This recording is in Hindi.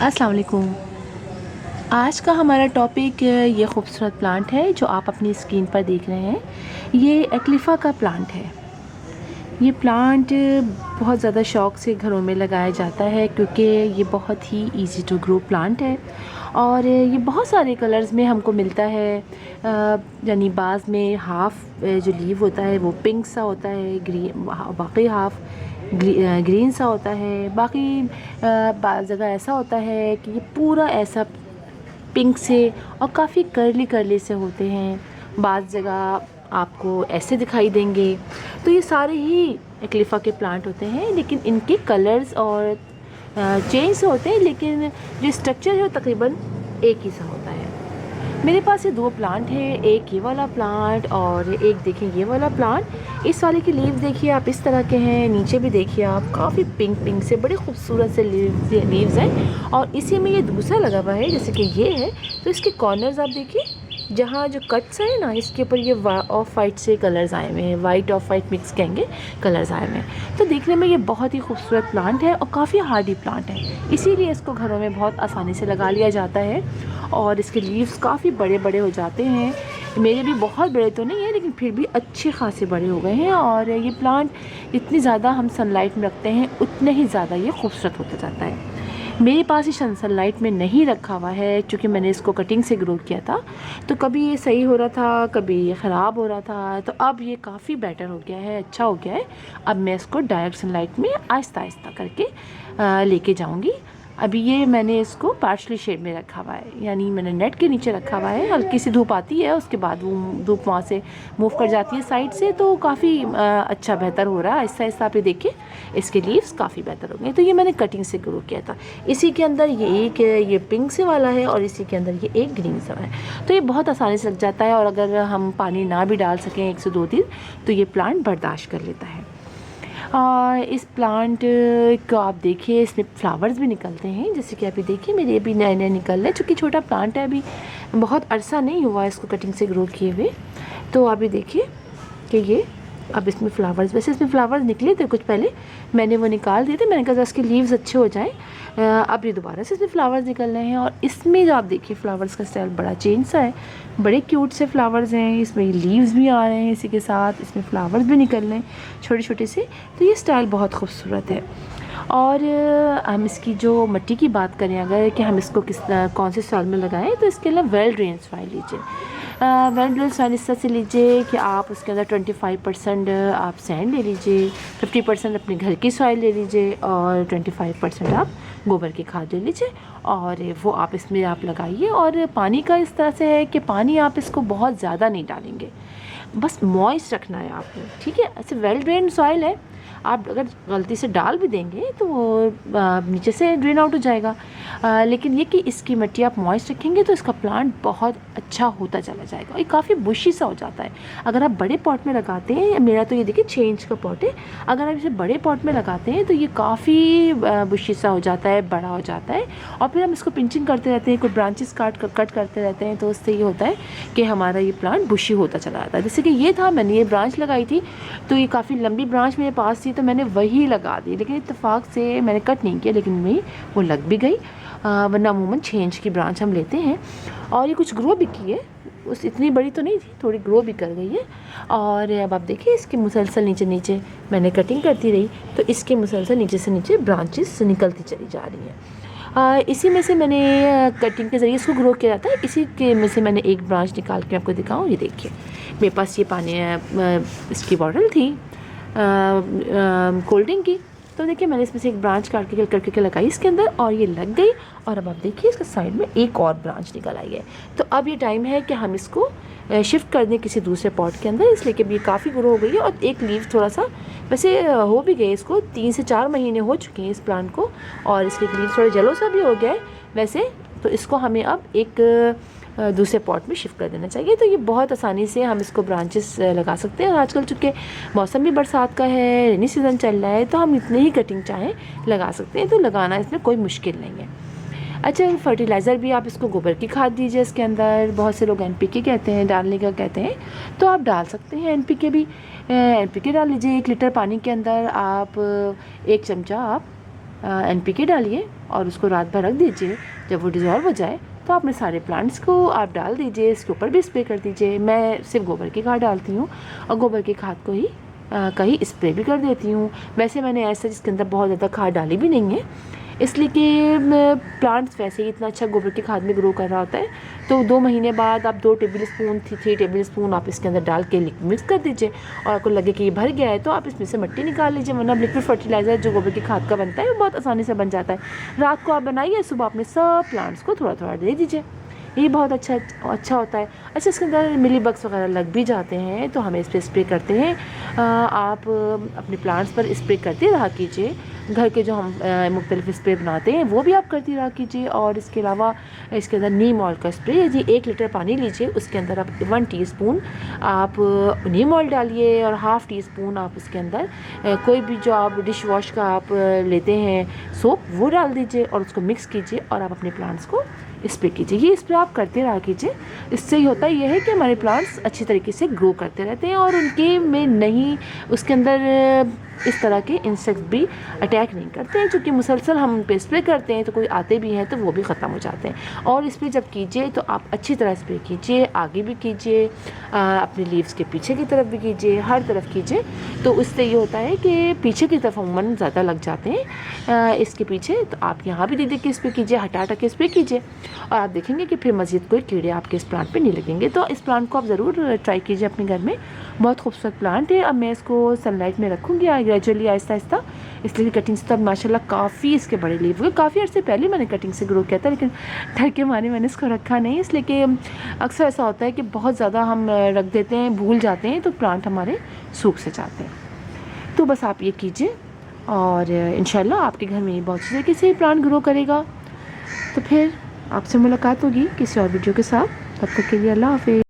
अस्सलाम वालेकुम। आज का हमारा टॉपिक ये खूबसूरत प्लांट है जो आप अपनी स्क्रीन पर देख रहे हैं। ये एक्लिफ़ा का प्लांट है। ये प्लांट बहुत ज़्यादा शौक़ से घरों में लगाया जाता है क्योंकि ये बहुत ही इजी टू ग्रो प्लांट है और ये बहुत सारे कलर्स में हमको मिलता है। यानी बाज़ में हाफ़ जो लीव होता है वो पिंक सा होता है, बाकी हाफ़ ग्रीन सा होता है, बाकी बाज़ जगह ऐसा होता है कि ये पूरा ऐसा पिंक से और काफ़ी कर्ली कर्ली से होते हैं। बाज़ जगह आपको ऐसे दिखाई देंगे। तो ये सारे ही एक्लिफ़ा के प्लांट होते हैं, लेकिन इनके कलर्स और चेंज होते हैं, लेकिन जो स्ट्रक्चर है वो तकरीबन एक ही सा होता है। मेरे पास ये दो प्लांट है, एक ये वाला प्लांट और एक देखिए ये वाला प्लांट। इस वाले की लीव देखिए आप इस तरह के हैं, नीचे भी देखिए आप काफ़ी पिंक पिंक से बड़े खूबसूरत से लीव्स हैं। और इसी में ये दूसरा लगा हुआ है जैसे कि ये है, तो इसके कॉर्नर्स आप देखिए, जहाँ जो कट्स है ना, इसके ऊपर ये ऑफ वाइट से कलर्स आए हुए हैं, वाइट ऑफ वाइट मिक्स कहेंगे कलर्स आए हुए हैं। तो देखने में ये बहुत ही खूबसूरत प्लांट है और काफ़ी हार्डी प्लांट है, इसीलिए इसको घरों में बहुत आसानी से लगा लिया जाता है और इसके लीव्स काफ़ी बड़े बड़े हो जाते हैं। मेरे भी बहुत बड़े तो नहीं है, लेकिन फिर भी अच्छे खासे बड़े हो गए हैं। और ये प्लांट इतनी ज़्यादा हम सनलाइट में रखते हैं उतने ही ज़्यादा ये खूबसूरत होता जाता है। मेरे पास ये सनलाइट में नहीं रखा हुआ है क्योंकि मैंने इसको कटिंग से ग्रो किया था, तो कभी ये सही हो रहा था, कभी ये ख़राब हो रहा था। तो अब ये काफ़ी बेटर हो गया है, अच्छा हो गया है। अब मैं इसको डायरेक्ट सनलाइट में आहिस्ता आहिस्ता करके लेके जाऊंगी। अभी ये मैंने इसको पार्शली शेड में रखा हुआ है, यानी मैंने नेट के नीचे रखा हुआ है। हल्की सी धूप आती है, उसके बाद वो धूप वहाँ से मूव कर जाती है साइड से, तो काफ़ी अच्छा बेहतर हो रहा है। आहिस्ता आहिस्ता आप ये देखिए इसके लीव्स काफ़ी बेहतर हो गए। तो ये मैंने कटिंग से ग्रो किया था। इसी के अंदर ये एक ये पिंक से वाला है और इसी के अंदर ये एक ग्रीन सा है। तो ये बहुत आसानी से लग जाता है और अगर हम पानी ना भी डाल सकें 1 से 2 दिन, तो ये प्लांट बर्दाश्त कर लेता है। और इस प्लांट को आप देखिए, इसमें फ्लावर्स भी निकलते हैं, जैसे कि अभी देखिए मेरे अभी नए नए निकल रहे हैं। चूँकि छोटा प्लांट है, अभी बहुत अरसा नहीं हुआ इसको कटिंग से ग्रो किए हुए। तो अभी देखिए कि ये अब इसमें फ्लावर्स, वैसे इसमें फ्लावर्स निकले थे कुछ पहले, मैंने वो निकाल दिए थे। मैंने कहा इसके लीव्स अच्छे हो जाएं। अब ये दोबारा से इसमें फ्लावर्स निकल रहे हैं और इसमें जो आप देखिए फ्लावर्स का स्टाइल बड़ा चेंज सा है, बड़े क्यूट से फ्लावर्स हैं। इसमें लीव्स भी आ रहे हैं, इसी के साथ इसमें फ्लावर्स भी निकल रहे हैं छोटे छोटे से। तो ये स्टाइल बहुत खूबसूरत है। और हम इसकी जो मिट्टी की बात करें अगर, कि हम इसको कौन से स्टाइल में लगाएं, तो इसके लिए वेल ड्रेन सॉइल लीजिए। वेल ड्रेन सॉइल इस तरह से लीजिए कि आप उसके अंदर 25% आप सैंड ले लीजिए, 50% अपने घर की सॉइल ले लीजिए और 25% आप गोबर की खाद ले लीजिए और वो आप इसमें आप लगाइए। और पानी का इस तरह से है कि पानी आप इसको बहुत ज़्यादा नहीं डालेंगे, बस मॉइस्ट रखना है आपको, ठीक है। ऐसे वेल ड्रेन सॉइल है, आप अगर गलती से डाल भी देंगे तो वो नीचे से ड्रेन आउट हो जाएगा। लेकिन ये कि इसकी मिट्टी आप मॉइस्ट रखेंगे तो इसका प्लांट बहुत अच्छा होता चला जाएगा। ये काफ़ी बुशी सा हो जाता है अगर आप बड़े पॉट में लगाते हैं। मेरा तो ये देखिए 6 इंच का पॉट है, अगर आप इसे बड़े पॉट में लगाते हैं तो ये काफ़ी बुशी सा हो जाता है, बड़ा हो जाता है। और फिर हम इसको पिंचिंग करते रहते हैं, कोई ब्रांचेस कट करते रहते हैं, तो उससे ये होता है कि हमारा ये प्लांट बुशी होता चला जाता है। जैसे कि ये था, मैंने ये ब्रांच लगाई थी तो ये काफ़ी लंबी ब्रांच मेरे पास थी, तो मैंने वही लगा दी, लेकिन इत्तेफाक से मैंने कट नहीं किया, लेकिन वही वो लग भी गई। वरना अमूमन 6 इंच की ब्रांच हम लेते हैं। और ये कुछ ग्रो भी की है, उस इतनी बड़ी तो नहीं थी, थोड़ी ग्रो भी कर गई है। और अब आप देखिए इसके मुसलसल नीचे नीचे मैंने कटिंग करती रही, तो इसके मुसलसल नीचे से नीचे ब्रांचेस निकलती चली जा रही हैं। इसी में से मैंने कटिंग के ज़रिए इसको ग्रो किया जाता है। इसी के में से मैंने एक ब्रांच निकाल के आपको दिखाऊँ। ये देखिए मेरे पास ये पानी इसकी बॉटल थी कोल्ड ड्रिंक की, तो देखिए मैंने इसमें से एक ब्रांच काट के करके लगाई इसके अंदर और ये लग गई। और अब आप देखिए इसके साइड में एक और ब्रांच निकल आई है। तो अब ये टाइम है कि हम इसको शिफ्ट कर दें किसी दूसरे पॉट के अंदर, इसलिए कि ये काफ़ी ग्रो हो गई है। और एक लीव थोड़ा सा वैसे हो भी गए, इसको 3 से 4 महीने हो चुके हैं इस प्लांट को, और इसके लीव थोड़ा येलो सा भी हो गया है वैसे। तो इसको हमें अब एक दूसरे पॉट में शिफ्ट कर देना चाहिए। तो ये बहुत आसानी से हम इसको ब्रांचेस लगा सकते हैं। और आजकल चूँकि मौसम भी बरसात का है, रेनी सीज़न चल रहा है, तो हम इतने ही कटिंग चाहें लगा सकते हैं। तो लगाना इसमें कोई मुश्किल नहीं है। अच्छा, फर्टिलाइज़र भी आप इसको गोबर की खाद दीजिए इसके अंदर। बहुत से लोग NPK कहते हैं, डालने का कहते हैं, तो आप डाल सकते हैं NPK भी। NPK डाल लीजिए 1 लीटर पानी के अंदर। आप 1 चमचा आप NPK डालिए और उसको रात भर रख दीजिए। जब वो डिज़ोल्व हो जाए तो अपने सारे प्लांट्स को आप डाल दीजिए, इसके ऊपर भी स्प्रे कर दीजिए। मैं सिर्फ गोबर की खाद डालती हूँ और गोबर की खाद को ही कहीं स्प्रे भी कर देती हूँ। वैसे मैंने ऐसा जिसके अंदर बहुत ज़्यादा खाद डाली भी नहीं है, इसलिए कि प्लांट्स वैसे ही इतना अच्छा गोबर की खाद में ग्रो कर रहा होता है। तो 2 महीने बाद आप 2 टेबल स्पून 3 टेबल स्पून आप इसके अंदर डाल के मिक्स कर दीजिए। और आपको लगे कि ये भर गया है तो आप इसमें से मिट्टी निकाल लीजिए, वरना लिक्विड फर्टिलाइज़र जो गोबर की खाद का बनता है वो बहुत आसानी से बन जाता है। रात को आप बनाइए, सुबह अपने सब प्लांट्स को थोड़ा थोड़ा दे दीजिए। ये बहुत अच्छा होता है। अच्छा, इसके अंदर मिली बग्स वगैरह लग भी जाते हैं तो हमें इस पर स्प्रे करते हैं। आप अपने प्लांट्स पर स्प्रे करते रहा कीजिए। घर के जो हम मुख्तलिफ स्प्रे बनाते हैं वो भी आप करती रहा कीजिए। और इसके अलावा इसके अंदर नीम ऑयल का स्प्रे जी, 1 लीटर पानी लीजिए, उसके अंदर आप 1 टीस्पून आप नीम ऑयल डालिए और ½ टीस्पून आप इसके अंदर कोई भी जो आप डिश वॉश का आप लेते हैं सोप, वो डाल दीजिए और उसको मिक्स कीजिए और आप अपने प्लांट्स को स्प्रे कीजिए। ये स्प्रे आप करते रहा कीजिए। इससे ही होता ये है कि हमारे प्लांट्स अच्छी तरीके से ग्रो करते रहते हैं और उनके में नहीं, उसके अंदर इस तरह के इंसेक्ट भी अटैक नहीं करते हैं, क्योंकि मुसलसल हम उन पे स्प्रे करते हैं तो कोई आते भी हैं तो वो भी ख़त्म हो जाते हैं। और स्प्रे जब कीजिए तो आप अच्छी तरह स्प्रे कीजिए, आगे भी कीजिए, अपने लीव्स के पीछे की तरफ भी कीजिए, हर तरफ कीजिए। तो उससे ये होता है कि पीछे की तरफ अमूमन ज़्यादा लग जाते हैं इसके पीछे, तो आप यहाँ भी दे के स्प्रे कीजिए, हटा के स्प्रे कीजिए और आप देखेंगे कि फिर मज़ीद कोई कीड़े आपके इस प्लांट पे नहीं लगेंगे। तो इस प्लांट को आप ज़रूर ट्राई कीजिए अपने घर में। बहुत खूबसूरत प्लांट है। अब मैं इसको सनलाइट में रखूँगी ग्रेजुअली, आहिस्ता आहिस्ता, इसलिए कटिंग से तो अब माशाल्लाह काफ़ी इसके बड़े लीव हुए। काफ़ी अर्से पहले मैंने कटिंग से ग्रो किया था, लेकिन डर के मारे मैंने इसको रखा नहीं, इसलिए कि अक्सर ऐसा होता है कि बहुत ज़्यादा हम रख देते हैं, भूल जाते हैं, तो प्लांट हमारे सूख से जाते हैं। तो बस आप ये कीजिए और इंशाल्लाह आपके घर में बहुत अच्छी तरीके से प्लांट ग्रो करेगा। तो फिर आपसे मुलाकात होगी किसी और वीडियो के साथ। तब तक के लिए अल्लाह हाफ़िज़।